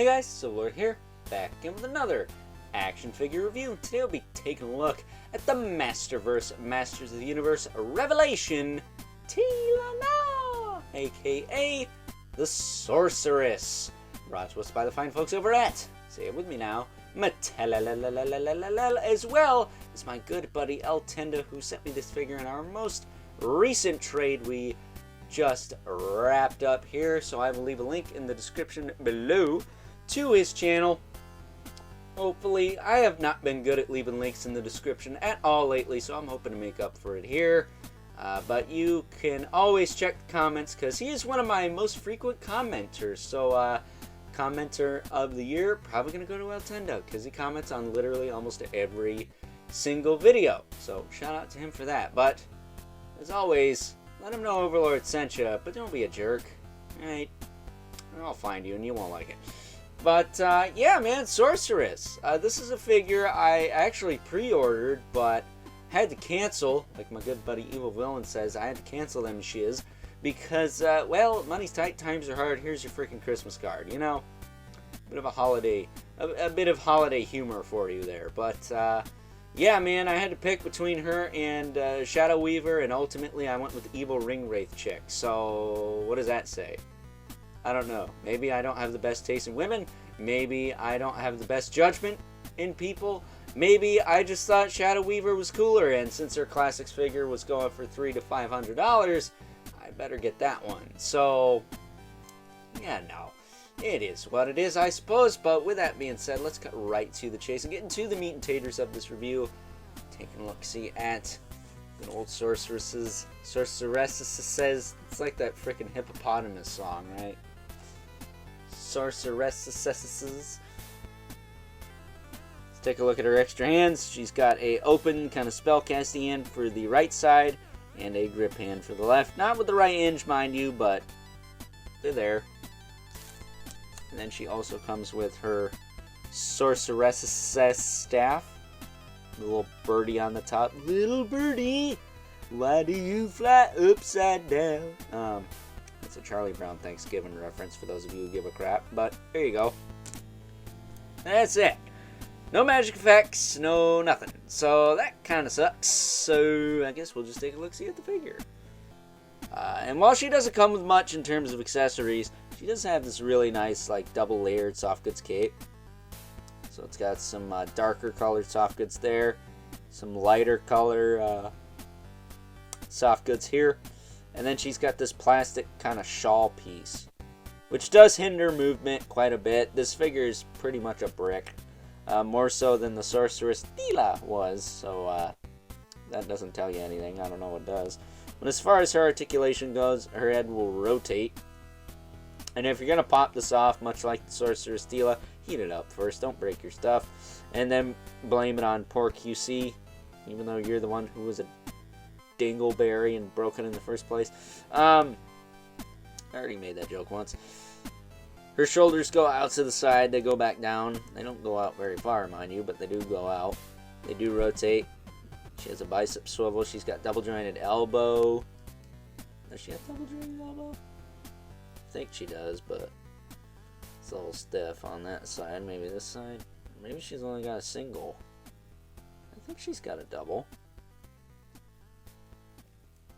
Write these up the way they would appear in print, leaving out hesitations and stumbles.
Hey guys, Silver here, back again with another action figure review. Today we'll be taking a look at the Masterverse Masters of the Universe Revelation Tilana, aka the Sorceress. Brought to us by the fine folks over at, say it with me now, Mattel, as well as my good buddy Eltenda, who sent me this figure in our most recent trade we just wrapped up here. So I will leave a link in the description below to his channel. Hopefully, I have not been good at leaving links in the description at all lately, so I'm hoping to make up for it here. But you can always check the comments, because he is one of my most frequent commenters. So, commenter of the year, probably going to go to Eltenda, because he comments on literally almost every single video. So, shout out to him for that. But, as always, let him know Overlord sent you, but don't be a jerk. Alright? I'll find you and you won't like it. But, yeah, man, Sorceress. This is a figure I actually pre-ordered, but had to cancel. Like my good buddy Evil Villain says, I had to cancel them shiz. Because, well, money's tight, times are hard, here's your freaking Christmas card, you know? A bit of a holiday, a bit of holiday humor for you there. But, yeah, man, I had to pick between her and Shadow Weaver, and ultimately I went with Evil Ring Wraith Chick. So, what does that say? I don't know. Maybe I don't have the best taste in women. Maybe I don't have the best judgment in people. Maybe I just thought Shadow Weaver was cooler, and since her classics figure was going for $300 to $500, I better get that one. So, yeah, no. It is what it is, I suppose. But with that being said, let's cut right to the chase and get into the meat and taters of this review. Taking a look-see at an old Sorceress says, it's like that freaking hippopotamus song, right? Sorceress. Let's take a look at her extra hands. She's got a open kind of spellcasting hand for the right side and a grip hand for the left. Not with the right hinge, mind you, but they're there. And then she also comes with her Sorceress staff. The little birdie on the top. Little birdie, why do you fly upside down? It's a Charlie Brown Thanksgiving reference for those of you who give a crap. But there you go. That's it. No magic effects, no nothing. So that kind of sucks. So I guess we'll just take a look-see at the figure. And while she doesn't come with much in terms of accessories, she does have this really nice, like, double-layered soft goods cape. So it's got some darker colored soft goods there, some lighter color soft goods here, and then she's got this plastic kind of shawl piece, which does hinder movement quite a bit. This figure is pretty much a brick, more so than the Sorceress Tila was, so that doesn't tell you anything. I don't know what does. But as far as her articulation goes, her head will rotate. And if you're going to pop this off, much like the Sorceress Tila, heat it up first. Don't break your stuff. And then blame it on poor QC, even though you're the one who was a dingleberry and broken in the first place. I already made that joke once. Her shoulders go out to the side. They go back down. They don't go out very far, mind you, but they do go out. They do rotate. She has a bicep swivel. She's got double-jointed elbow. Does she have double-jointed elbow? I think she does, but it's a little stiff on that side. Maybe this side. Maybe she's only got a single. I think she's got a double.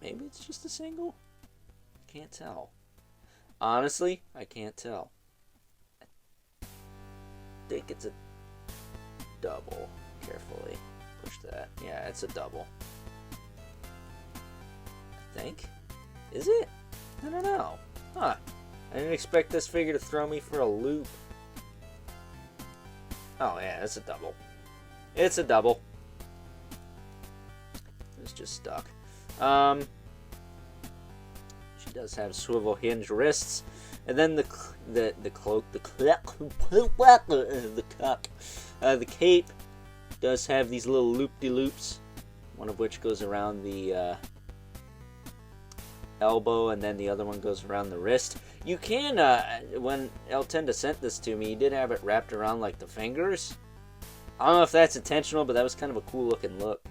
Maybe it's just a single? Can't tell. Honestly, I can't tell. I think it's a double. Carefully push that. Yeah, it's a double. I think. Is it? I don't know. Huh. I didn't expect this figure to throw me for a loop. Oh yeah, it's a double. It's a double. It's just stuck. She does have swivel hinge wrists, and then the cape does have these little loop-de-loops, one of which goes around the elbow, and then the other one goes around the wrist. You can, when Eltenda sent this to me, he did have it wrapped around like the fingers. I don't know if that's intentional, but that was kind of a cool looking look.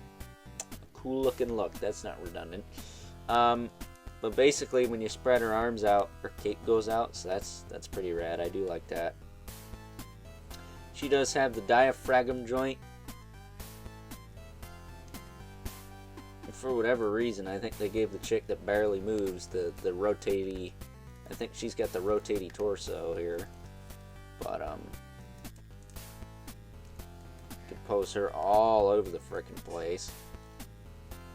That's not redundant. But basically, when you spread her arms out, her cape goes out, so that's pretty rad. I do like that. She does have the diaphragm joint. And for whatever reason, I think they gave the chick that barely moves the rotatey. I think she's got the rotatey torso here. But, you could pose her all over the frickin' place.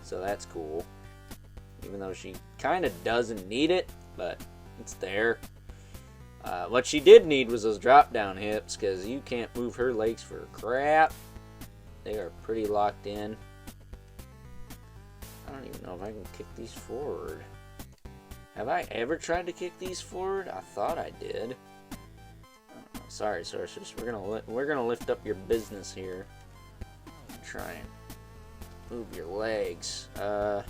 So that's cool. Even though she kind of doesn't need it, but it's there. What she did need was those drop-down hips, because you can't move her legs for crap. They are pretty locked in. I don't even know if I can kick these forward. Have I ever tried to kick these forward? I thought I did. Sorry, Sorceress. We're gonna lift up your business here. Try and move your legs. Yeah,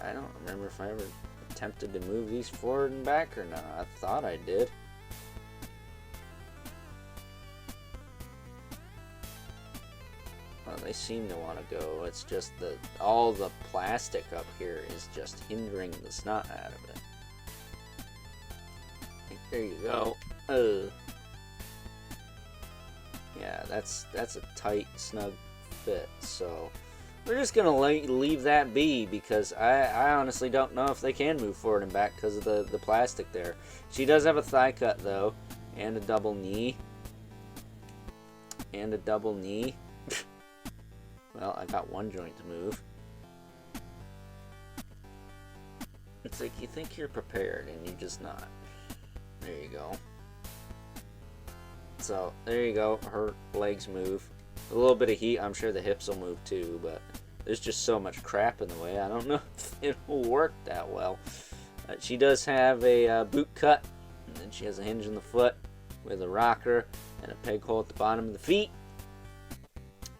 I don't remember if I ever attempted to move these forward and back or not. I thought I did. Well, they seem to want to go. It's just that all the plastic up here is just hindering the snot out of it. There you go. Yeah, that's a tight, snug fit. So we're just gonna leave that be, because I honestly don't know if they can move forward and back because of the plastic there. She does have a thigh cut though, and a double knee, and a double knee. Well, I got one joint to move. It's like you think you're prepared and you're just not. There you go. So, there you go. Her legs move. A little bit of heat. I'm sure the hips will move too, but there's just so much crap in the way. I don't know if it will work that well. She does have a boot cut, and then she has a hinge in the foot with a rocker and a peg hole at the bottom of the feet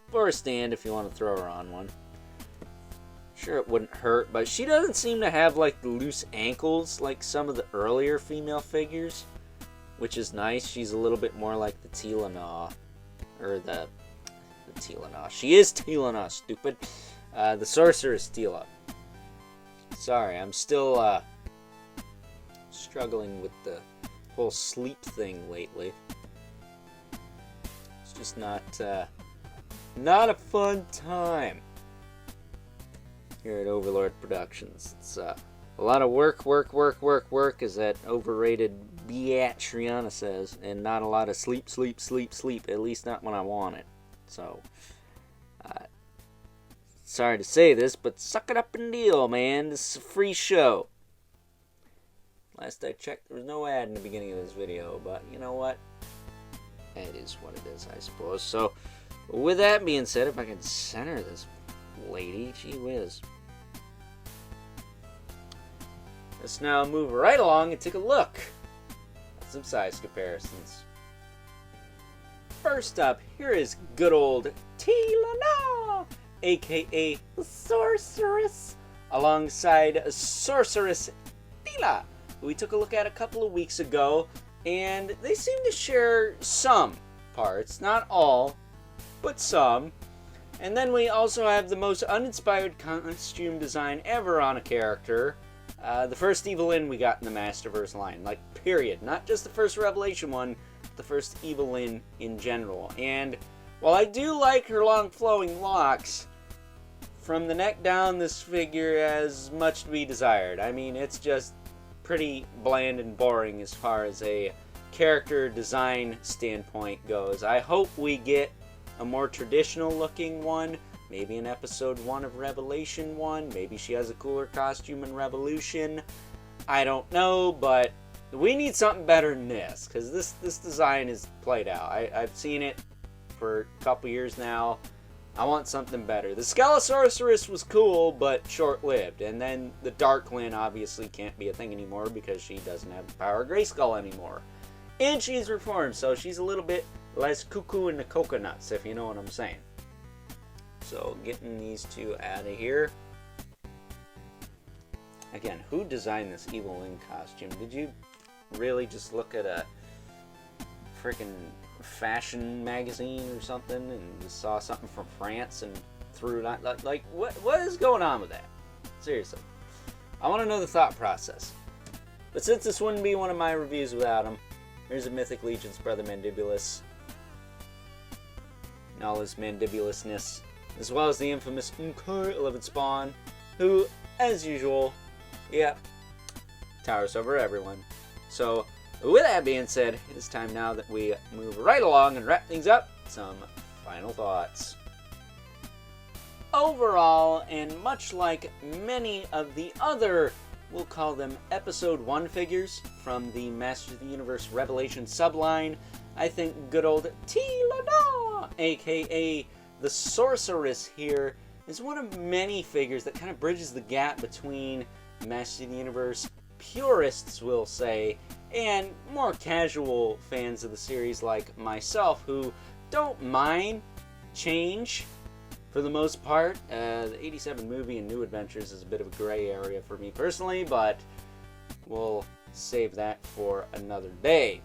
for a stand if you want to throw her on one. Sure, it wouldn't hurt, but she doesn't seem to have like the loose ankles like some of the earlier female figures, which is nice. She's a little bit more like the Teela-na, or the Teela-na. She is Teela-na, stupid. The Sorceress Teela. Sorry, I'm still struggling with the whole sleep thing lately. It's just not a fun time here at Overlord Productions. It's a lot of work, as that overrated Beatriana says, and not a lot of sleep, at least not when I want it. So, sorry to say this, but suck it up and deal, man. This is a free show. Last I checked, there was no ad in the beginning of this video, but you know what? It is what it is, I suppose. So, with that being said, if I can center this lady, gee whiz. Let's now move right along and take a look at some size comparisons. First up, here is good old Teela-na, aka Sorceress, alongside Sorceress Teela, who we took a look at a couple of weeks ago, and they seem to share some parts, not all, but some. And then we also have the most uninspired costume design ever on a character. The first Evelyn we got in the Masterverse line, like, period. Not just the first Revelation one, but the first Evelyn in general. And while I do like her long flowing locks, from the neck down, this figure has much to be desired. I mean, it's just pretty bland and boring as far as a character design standpoint goes. I hope we get a more traditional looking one, maybe in episode 1 of Revelation 1, maybe she has a cooler costume in Revolution, I don't know, but we need something better than this, because this design is played out. I've seen it for a couple years now. I want something better. The Sorceress was cool, but short-lived, and then the Darklyn obviously can't be a thing anymore because she doesn't have the power of Grayskull anymore. And she's reformed, so she's a little bit less cuckoo in the coconuts, if you know what I'm saying. So, getting these two out of here. Again, who designed this Evelyn costume? Did you really just look at a freaking fashion magazine or something and just saw something from France and threw it on? Like what is going on with that? Seriously. I want to know the thought process. But since this wouldn't be one of my reviews without them, Here's a Mythic Legion's brother Mandibulus, and all his mandibulousness, as well as the infamous Mkar 11 Spawn, who, as usual, towers over everyone. So, with that being said, it is time now that we move right along and wrap things up. Some final thoughts. Overall, and much like many of the other, we'll call them Episode 1 figures from the Masters of the Universe Revelation subline, I think good old Eltenda, aka the Sorceress here, is one of many figures that kind of bridges the gap between Masters of the Universe purists, will say, and more casual fans of the series like myself, who don't mind change for the most part. The 87 movie and New Adventures is a bit of a gray area for me personally, but we'll save that for another day.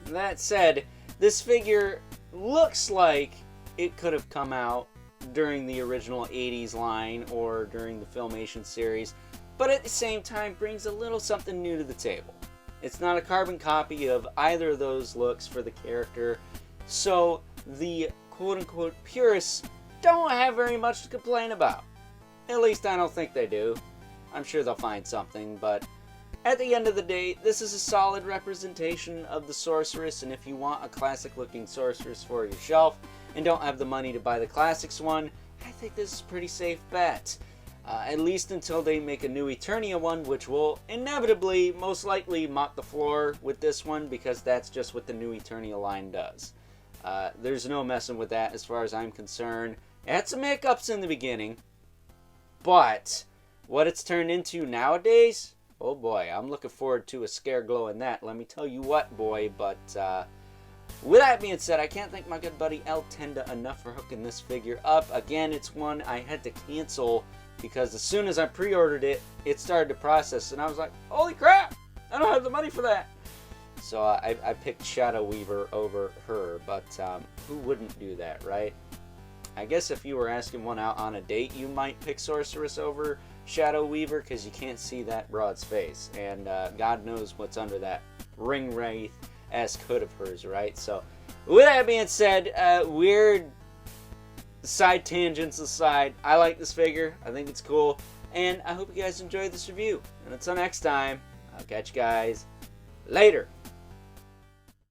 That said, this figure looks like it could have come out during the original 80s line or during the Filmation series, but at the same time brings a little something new to the table. It's not a carbon copy of either of those looks for the character, so the quote-unquote purists don't have very much to complain about. At least I don't think they do. I'm sure they'll find something, but at the end of the day, this is a solid representation of the Sorceress, and if you want a classic-looking Sorceress for your shelf and don't have the money to buy the Classics one, I think this is a pretty safe bet. At least until they make a new Eternia one, which will inevitably, most likely, mop the floor with this one, because that's just what the new Eternia line does. There's no messing with that as far as I'm concerned. It had some hiccups in the beginning, but what it's turned into nowadays, oh boy, I'm looking forward to a scare glow in that. Let me tell you what, boy. But with that being said, I can't thank my good buddy Eltenda enough for hooking this figure up. Again, it's one I had to cancel because as soon as I pre-ordered it, it started to process, and I was like, holy crap, I don't have the money for that. So I picked Shadow Weaver over her, but who wouldn't do that, right? I guess if you were asking one out on a date, you might pick Sorceress over Shadow Weaver because you can't see that broad's face, and God knows what's under that ring wraith-esque hood of hers, right? So with that being said, weird side tangents aside, I like this figure. I think it's cool, and I hope you guys enjoyed this review. And until next time, I'll catch you guys later.